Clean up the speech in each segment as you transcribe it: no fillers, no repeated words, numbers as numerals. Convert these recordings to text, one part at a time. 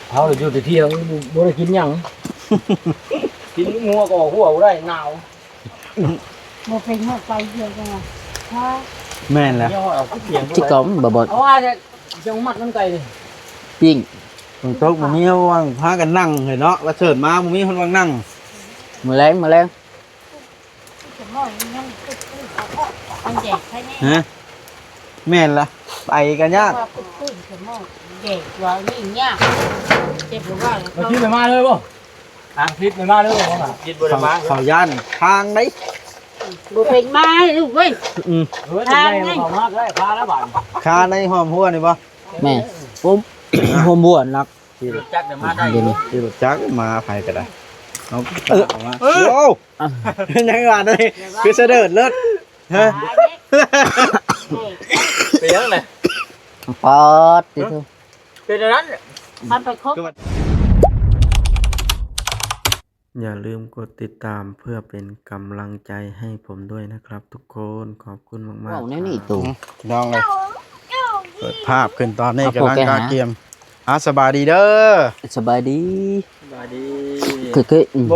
เขาเลยอยู่แต่เที่ยงบ่ได้กินหยังกินงัวก็หัวบ่ได้หนาว บ่เป็นหัวไปเดียวกันฮะ แม่นแหละ เดี๋ยวเอาเที่ยง จิกอมบ่บ่ เอาว่าจะมัดน้ำไก่ดิ ปิ้ง ฝนตกบ่มีว่างพากันนั่งเห็นเนาะว่าเชิญมาบ่มีคนว่างนั่ง มื้อแลง จะมองยังตึ๊ดมันแดกใช่ไหม ฮะแม่นล่ะไปกันยาก ว่าตึ๊ดจะมองแดกว่านี่เนี่ยเจ็บหรือว่า มาคิดไปมาเลยบ่คิดไปมาเลยบ่คิดบ่ได้มา เขาย่านทางไหน บ่เป็นไม้ลูกเว้ย ทางไงเขามากได้พาแล้วบาด คาในหอมหัวนี่บ่ แม่ผมผมบ่วนนัก จักได้มาได้ เดี๋ยวนี้ ที่รถจักรมาไผก็ได้เอามาโอ้ยังว่าได้คือเสด็จเลิศฮะ ไปยังไง ปอดติทุ เป็นอย่างนั้น มันไปครบ อย่าลืมกดติดตามเพื่อเป็นกำลังใจให้ผมด้วยนะครับทุกคนขอบคุณมาก ว้าว ๆ แนวนี้ตู่ น้องเลยเปิดภาพขึ้นตอนนี้กำลังกาเกียมสบายดีเด้อ สบายดี สวัสดี คือ โบ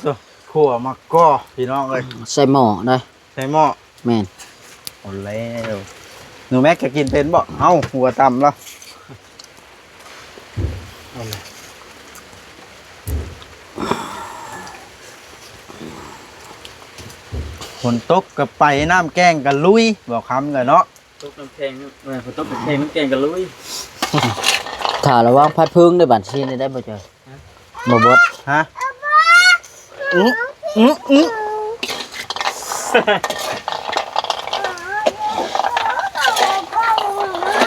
ตัวขั่วมักก้อพี่น้องเลย ใส่หม้อได้ ใส่หม้อ แม่น โอ้แล้วหนูแม็กจะกินเป็นบ่เอ้าหัวต่ำแล้วฝนตกกับไปน้ำแกงกันลุยบอกคำกันเนาะ ตกน้ำแข็งตกน้ำแข็งน้ำแข็งกันลุย ถ้าระวังพัดพึ่งได้บัดซีได้บ่เจอบ่บด ฮะอื้อ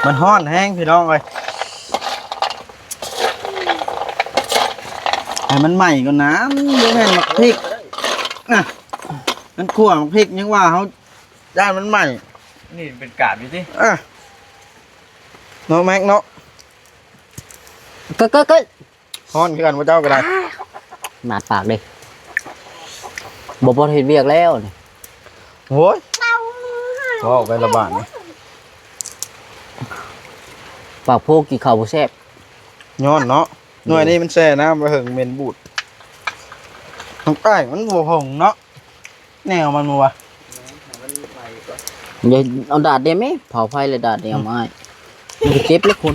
มันฮ้อนแห้งพี่น้องเลยให้มันใหม่ก่อนนะมันบ่แม่นมักพริกน่ะมันขั่วมักพริกยังว่าเขาย่านมันใหม่ นี่เป็นกาดอยู่สิ เนาะแม็กเนาะ ก็ ฮ้อนคือกันพระเจ้าก็ได้ หมาดปากดิบ่บ่เฮ็ดเวียกแล้วนี่ โอ้ยพอออกไประบาดนะ ปากโพกกี่ข้าวบ่แซ่บ ย้อนเนาะหน่วยนี้มันแช่น้ำไปเหิงเมนบูดทางใต้มันบัวหงเนาะแนวมันมัว อย่าเอาดาดได้ไหมเผาไฟเลยดาดเดียวมาให้มันจะเจ็บแล้วคน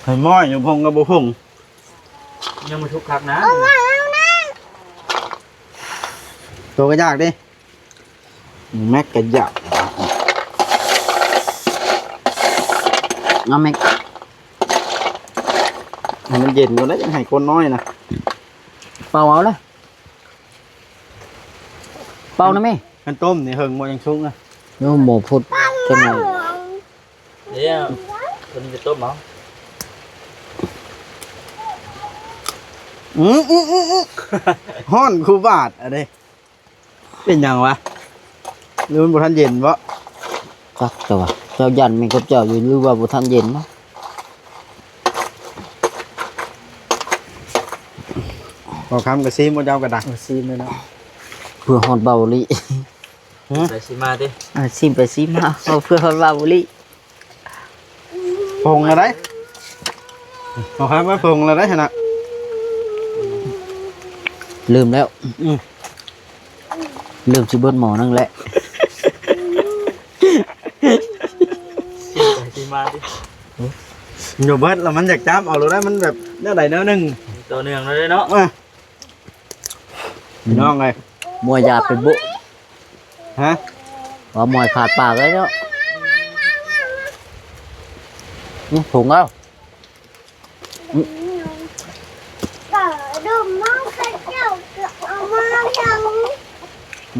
ไข่ม้อยอยู่พงกับบัวหง ยังมาทุกครั้งนะ ตัวก็ยากดิแม็กก็ยาก เอาแม็ก ให้มันเย็นกว่านั้นยังให้คนน้อยนะ เป่าเอาเลยเป่านะแม่ มันต้มนี่เหิงมันยังชุ่งนะ โยมหมูพุดจังไง เดี๋ยวคนนี้จะต้มเหรอ ฮ้อนคูบาทอะไรเป็นยังวะหรือมันบุทันเย็นวะ จักเจ้าว่าเจ้ายันมีกับเจ้าอยู่หรือว่าบ่ทันเย็นเนาะ พอคำกับซีมันเจ้ากระดัก ซีมเลยเนาะเพื่อฮอดเบาลิ ไปสิมาดิ ซิมไปซิมมาเอาเพื่อฮอดเบาลิ พงอะไรพอคำว่าพงอะไรขนาด ลืมแล้วลืมสิเบิดหมอนั่นแหละ ไปสิมาดิ อยู่เบิดแล้วมันอยากจับเอาเลยได้มันแบบเนื้อใดเนื้อหนึ่ง ตัวเนืองเลยเนาะ พี่น้องไง มวยยาเป็นบุ ฮะ ว่ามวยขาดปากเลยเนาะนี่ถุงเอา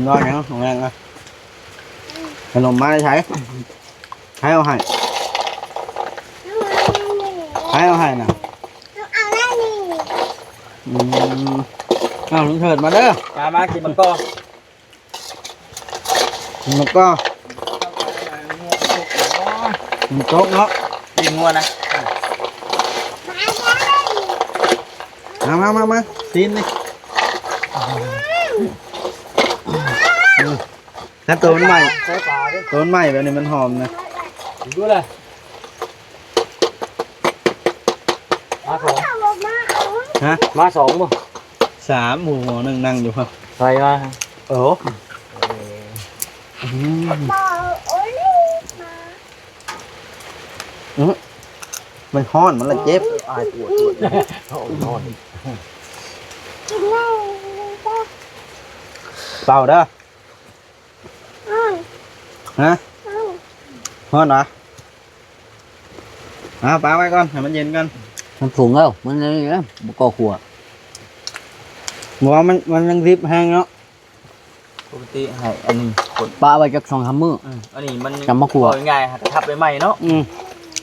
น้อยยังของแรงอ่ะขนมมาได้ใช้เอาให้เอาให้น่ะเอาลุงเถิดมาเด้อ มากินมันก็ มันก็มันโต๊ะเนาะ กินงัวนะ มาซีนนี่ถ้าตัวมันใหม่ ใช้ปลาดิ ตัวมันใหม่แบบนี้มันหอมนะ ดูเลย มาสอง ฮะ มาสองบ่ 3หมู่หนึ่งนั่งอยู่ครับ ใครมา โอ้มันฮ้อนมันละเจ็บ อายปวดโอ้นอน เปล่าเด้อฮะฮ้อนเหรอปาไว้ก่อนให้มันเย็นกัน มันสูงแล้วมันนี่นะบ่ก่อขัว บอกว่ามันยังริบแห้งเนาะ ปกติให้อันนี้กด ปลาไว้จัก2-3มื้อ อันนี้มัน จำมาขัว ง่ายๆฮะกระทับไปไหมเนาะ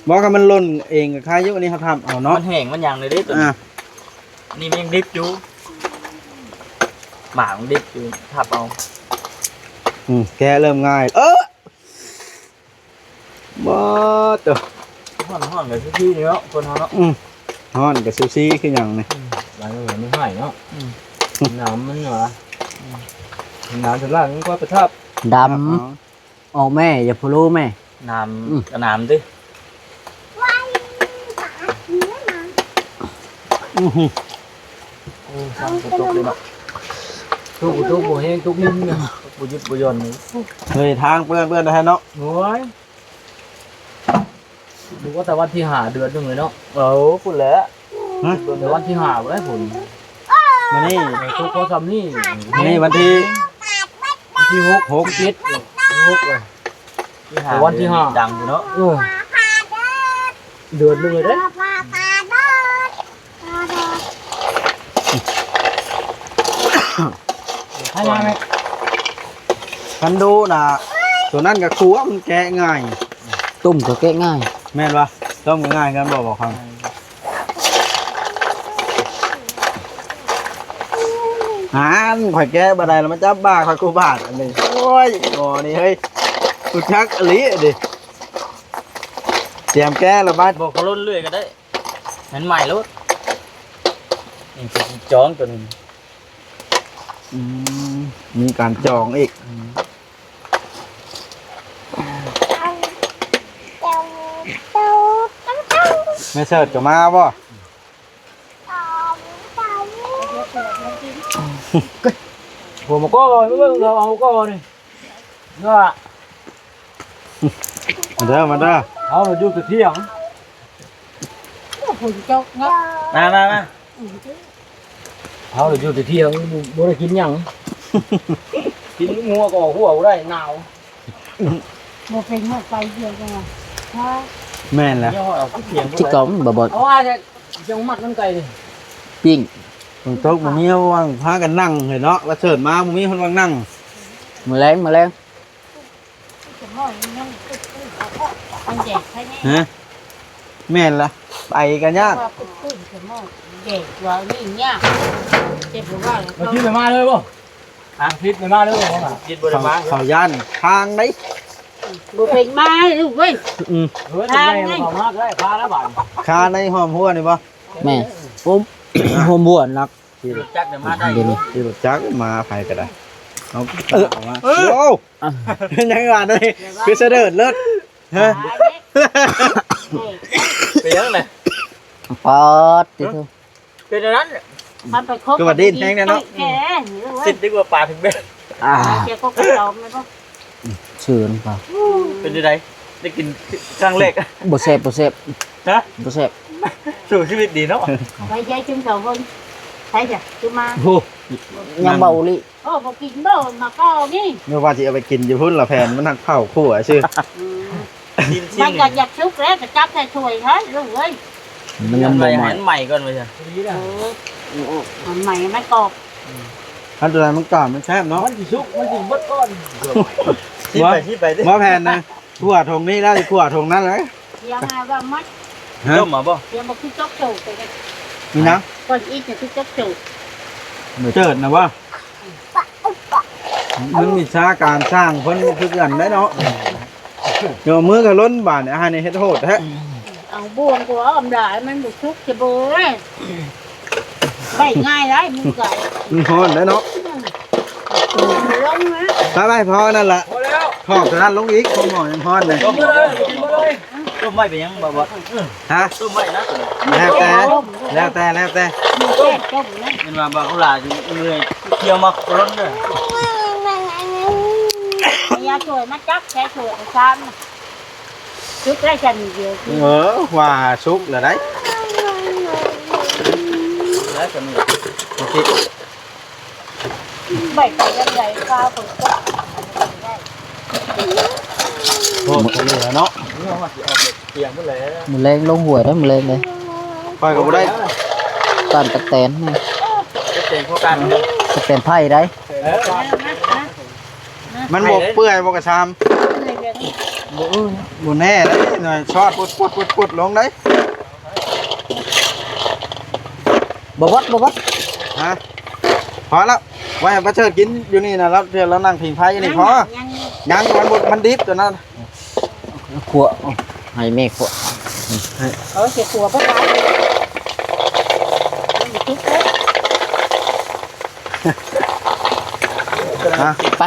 บอกว่ามันหล่นเองกับใครอยู่อันนี้เขาทำเอาเนาะ มันแห้งมันอย่างเลยเด้ตัวนี้อันนี่มันยังดิบอยู่หมามันดิบอยู่ทับเอา แกเริ่มง่ายบ่ตัว ห้อนเลยที่นี่เนาะคนเขาเนาะ ฮ้อนกับซูซี่คืออย่างนี้ หลายไม่ให้เนาะน้ำมันเหรอน้ำจะล่างก็ประทับ ดำออกแม่อย่าพะโล้แม่ น้ำกระน้ำดิ โอ้ซ้ำกระตกเลยเนาะ ทุกบ่แห้งทุกนิ่มเนี่ย บุยุบบุยนนี่ เฮ้ยทางเปื้อนนะฮะเนาะ โอ้ยดูว่าแต่วันที่หาเดือนนึงเลยเนาะ โอ้พูดแล้ว แต่วันที่หาบ่ได้ผล มานี่ ทุกคนทำนี่ นี่วันที่ ที่หกเจ็ดหกเลย วันที่ห้า ดังอยู่เนาะ เดือนนึงเลยเด้ให้มาไหม คันดูน่ะตัวนั้นกับครัวมันแกะง่าย ต้มก็แกะง่าย แม่นปะต้มง่ายกันบอกครับข่อยแกะบันไดแล้วมันจับบ้าข่อยกูบาดอันนี้โอ้ยงอนี่เฮ้ยกูชักอลิดิเตรียมแกะแล้วบ้าน บอกเขาล้นเรื่อยก็ได้เห็นใหม่รถนี่คือจ้องตัวนึง มีการจองอีกไม่เสิร์ชกับมาป่ะ ผมก็ไม่เบิ่งเราเอาก็นี่เนาะ มาเด้อ เอาเราอยู่ที่เที่ยง ผุนจกเนาะ มา เอาเราอยู่ที่เที่ยงบ่ได้กินหยังกินงัวก็หัวบ่ได้หนาว โมเป็นเมื่อไปเดียวกันฮะ แม่นแล้ว ย่อเอาเพียง ที่กล่องบ่บ่ เอาว่าจะจังมัดมันไก่ดิ ปิ้ง ตรงโต๊ะมึงมีว่างพากันนั่งเห็นเนาะว่าเชิญมามึงมีคนว่างนั่ง มื้อแลง จะมอยนั่งตึ๊ดมันแจกใช่ไหม ฮะแม่นละไปกันยาก ว่าตึ๊ดจะมอยแจกว่านี่เนี่ยเจ็บหรือว่า มาคิดไปมาเลยบ่คิดไปมาเลยบ่ว่า กินบริมา เขาย่านทางไหน โมเป็นมาลูกเว้ย เฮ้ยจะได้เข้ามาได้พาแล้วบาด คาในหอมหัวนี่ปะ แม่ผมผมบวชนัก จักเดี๋ยวมาได้ เดี๋ยวนี้ ที่รถจักรมาไผก็ได้เอาเอามาโอ้ยังไงได้คือเสด็จเลิศฮะ เป็นยังไง ปอดติเถอะ เป็นอย่างนั้น มันไปครบแกหรือว่า สิทธิ์ดีกว่าป่าถึงเบ็ด เจ้าก็กระดองไหมพ่อ ชื่อมันเปล่า เป็นยังไงได้กินครั้งแรก บ่แซ่บ ฮะ บ่แซ่บ สู่ชีวิตดีเนาะ ไปใจจุ่มเขาคนใช่จ้ะจุ่มมา โอ้ ยังเบาลิ โอ้บอกกินบ่มาก็นี่ เมื่อว่าที่เอาไปกินอยู่พุ่นละแผ่นมันหักเผาคู่อ่ะชื่อ กิน มันก็อยากชุกแล้วก็จับใส่ถ้วยฮะลูกเอ้ย มัน ยั ยัง ง ไง บ่ใหม่ หันใหม่ก่อนไปจ้ะ ดีนะ มันใหม่ไม่กรอบ อันตัวนั้นมันก่อนมันแซ่บเนาะ มันสิสุกมันสิเบิดก้อน ชี้ไปดิ ว่าแผ่นนะขั้วทงนี้ได้ขั้วทงนั้นเลย ยังไงว่ามัด ฮะ ต้มมาบ่ ยังบอกคือจกจูไปเลย นี่นะ ก่อนอีกเนี่ยคือจกจู เจิดนะว่ามันมีชาการสร้างคนคือกันได้เนาะเดี๋ยวมือกับล้นบาทเนี่ยอาหารในเฮ็ดโหดแท้ เอาบ่วงกูเอาอำลายมันบุกชุกจะเบื่อไม่ง่ายเลยมึงไก่ มันฮ้อนได้เนาะ ลงนะ ไปพอนั่นแหละ พอแล้ว ขอบจากนั้นลงอีกผมหมอยังฮ้อนเลย กินมาเลยกินมาเลย อื ต้มไว้เป็นยังบ่บ่ ฮะ ต้มไว้นะ แล้วแต่แล้วแต่แล้วแต่ มีแค่ต้มนะ เป็นว่าบ่เขาหลาสิเมื่อยเคี่ยวมาร้อนเด้อ อย่าช่วยมาจับแค่ช่วยซ้ำชุดได้จันเดียว ว่าสุกแล้วได้ แล้วก็มี โอเค ใบไปยังไงข้าวคนก็ โอ้เหลือเนาะ นี่ว่าสิออกเตียงพุ่นแหละ มื้อแรงลงหวยได้มื้อแรงเลย ปล่อยก็บ่ได้ ตอนตะแตนนี่ จะเตียงพวกกัน ตะแตนไผ่ได้ มันบ่เปื่อยบ่กระชามบ่แน่เด้หน่อยช็อตปุดลงได้ บ่วัด ฮะพอแล้วไว้ให้ประเชิดกินอยู่นี่นะแล้วเดี๋ยวเรานั่งพิงไฟอยู่นี่พอยังมันดิบตัวนั้น ขัวให้แม่ขัว เอาเสียตัวไปไปคิดเลย ไป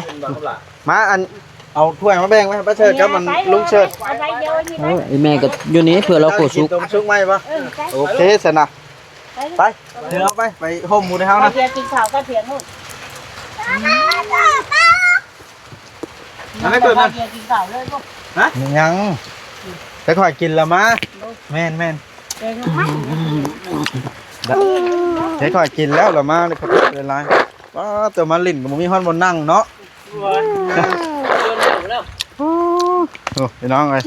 มาอันเอาถ้วยมาแบ่งไว้ให้ประเชิดกับมันลุงเชิด เอาไปเยอะนี่ เออไอ้แม่ก็อยู่นี่เพื่อเราโคสุก ต้มชุกไหมปะ ไป โอเคสนะไปเดี๋ยวเอาไปห่มหมูในเฮานะ เพียงกินข้าวก็เพียงนู่น มันไม่เปิดมัน เพียงกินข้าวเลยก็ ยังจะค่อยกินละมาแม่น เพียงมัน จะค่อยกินแล้วละมาเลยครับเป็นไรว้าตัวมาลิ่นกับมีห้อนบนนั่งเนาะโอ้พี่น้องเลย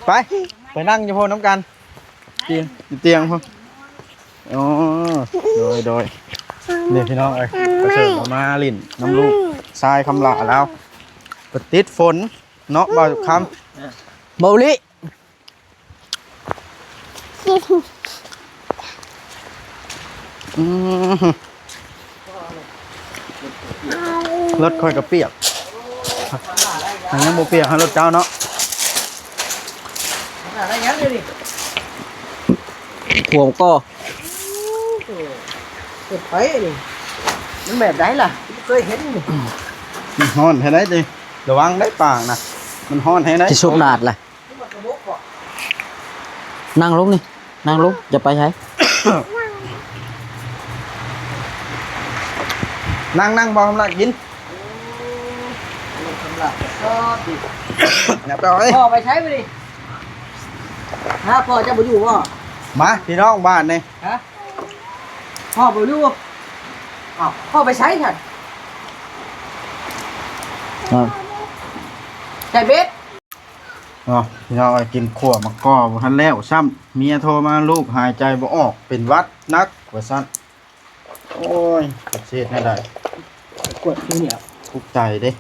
ไปนั่งอยู่พนน้ำกันกินอยู่เตียงพนอ๋อโดยเนี่ยพี่น้องเอ้ยกระเชิญมาลิ่นน้ำลูกทรายคำหลาแล้วปติดฝนเนาะบ่าวคำ เบาลิ รถค่อยกระเปียกอันนี้โมเปียกให้รถเจ้าเนาะ ขัวก็ มันแบบไหนล่ะเคยเห็น มันฮ้อนให้ได้ดิระวังได้ปากนะมันฮ้อนให้ได้ สิสุกนาดล่ะนั่งลงนี่นั่งลงจะไปใช้ นั่งบอกคำละกินอย่าไปเอาไอ้ พ่อไปใช้ไปดิฮะพ่อจะบ่อยู่บ่ มาพี่น้องบ้านนี่ พ่อบ่อยู่อ้าวพ่อไปใช้เถอะใช้เบ็ด อ๋อพี่น้องกินขั่วมะกอกบ่ทันแล้วซ้ำเมียโทรมาลูกหายใจบ่ออกเป็นหวัดนักว่าซั่นโอ้ยเสียดไม่ได้ กดที่เนี่ย ทุกข์ใจเด้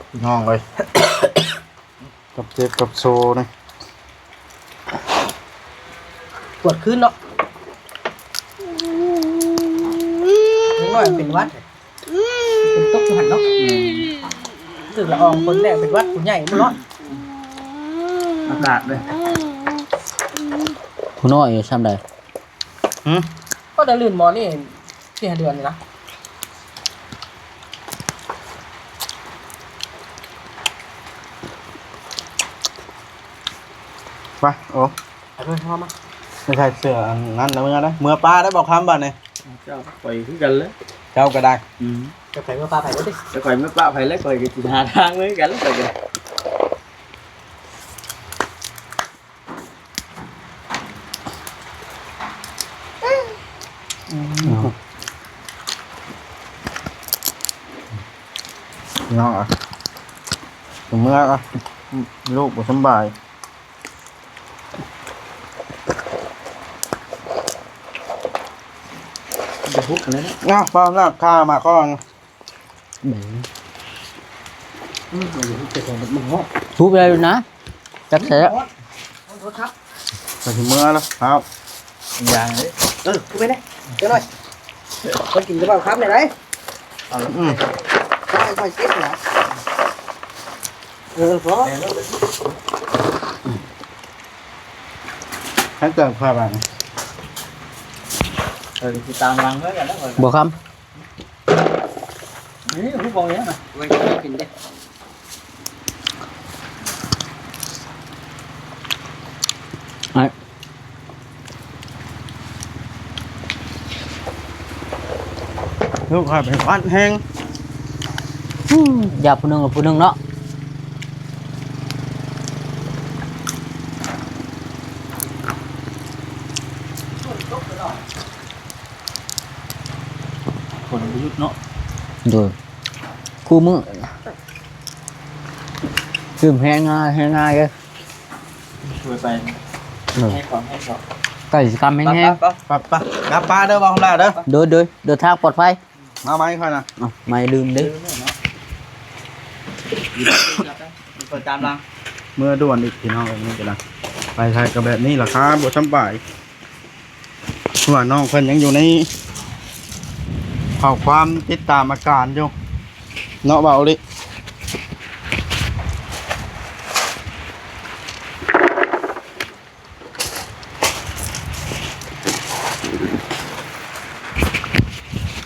พี่น้องเลย กับเจ็บกับโซนี่ กดขึ้นเนาะน้อยเป็นวัดเป็นตกหันเนาะสึกละอองคนแรกเป็นวัดผู้ใหญ่บ่เนาะ อากาศเลย ผู้น้อยอยู่ซ้ำใด ก็ได้ลื่นหมอนี่ที่เดือนนี่นะ ไปโอ้ ไปเพิ่นพ่อมา ไม่ใช่เสื้ออันนั้นนะเมื่อนะเมื่อปลาได้บอกคำบ่เนี่ย เจ้าปล่อยคือกันเลย เจ้าก็ได้ จะไปเมื่อปลาไปแล้วดิ จะปล่อยไม่ปะไปแล้วปล่อยก็สิหาทางเลยกันแล้วปล่อยกัน น้องอ่ะถึงเมื่ออ่ะลูกบ่สำบายจะพุกอะไรนะเนาะป้าหน้าข้ามาก่อน ทุบเลยนะจักเสร็จแล้ว ไปถึงเมื่อแล้วครับ อย่างนี้ กูไปได้เจ้าหน่อยคนกินจะเปล่าครับไหนไร อืม ค่อยๆเก็บนะพอ ให้เติมข้าวบ้าง สิตามรังเฮ้ยกันแล้วปล่อย บ่ค นี่ผู้บองเนี้ยนะไว้กินได้ ลูกคอยเป็นวัดแห้ง อย่าผู้หนึงกับผู้หนึงเนาะ คนประยุทธ์เนาะ โดยคู่มือคือแห้งง่ายเลย ช่วยไปให้ของให้ของ ใกล้สิกรรมแห้ง ปะปะนับปลาเด้อบ่ของลาเด้อ ๆเดินทางปลอดภัย มาไหมค่อยนะ อ้าวไม่ลืมเด้ เปิดตามรัง เมื่อด่วนอีกพี่น้องแบบนี้กันนะไปไทยกับแบบนี้ล่ะครับบ่สำบายว่าน้องเพิ่นยังอยู่ในข้อความติดตามอาการอยู่เนาะเบาดิ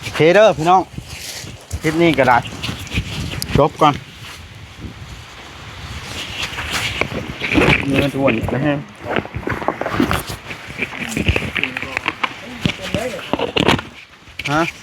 โอเคเด้อพี่น้องคลิปนี้ก็ได้จบก่อนเนื้อด่วนนะฮะฮะ